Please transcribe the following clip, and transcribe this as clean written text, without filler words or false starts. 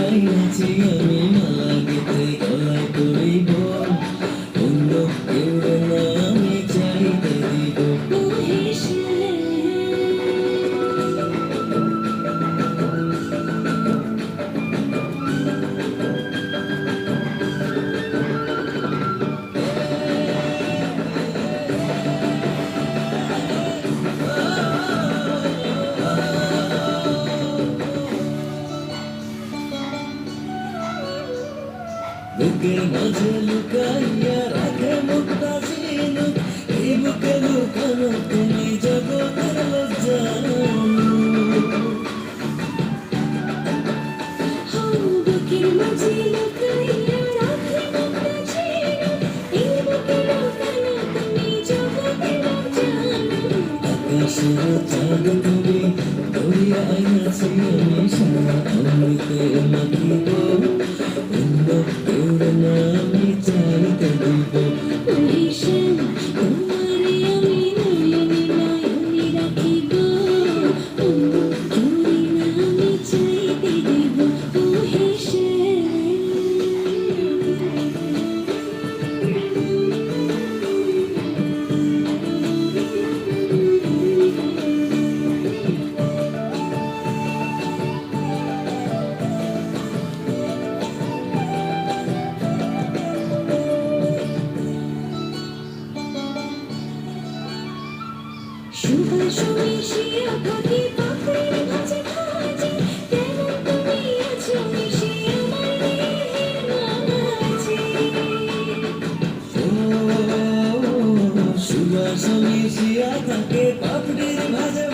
আইনাছি আমি মালা গেতে গলায় করিব অন্য কেউ না আমি চাইতে দিব বুকের মাঝে লুকাইয়া রাখে মুক্তা ঝিনুক এই বুকে লুকানো তুমি জগতের লজ্জা বুকের মাঝে লুকাইয়া রাখে মুক্তা ঝিনুক এই বুকে লুকানো তুমি জগতের লজ্জা আকাশের চাঁদ তুমি দরিয়া আইনাছি আমি সারা অমৃতে মাখিব অন্য কেউ না আমি চাইতে দিব ওহেশন তোমারে আমি নয়নে নয়নে রাখিব অন্য কেউ না আমি চাইতে দিব সুভাষ মিশিয়া থাকি পাখির মাঝে খাঁচে কেমন তুমি আছো মিশে আমার দেহের মাঝে সুবাস মিশিয়া থাকে পাপড়ির ভাজে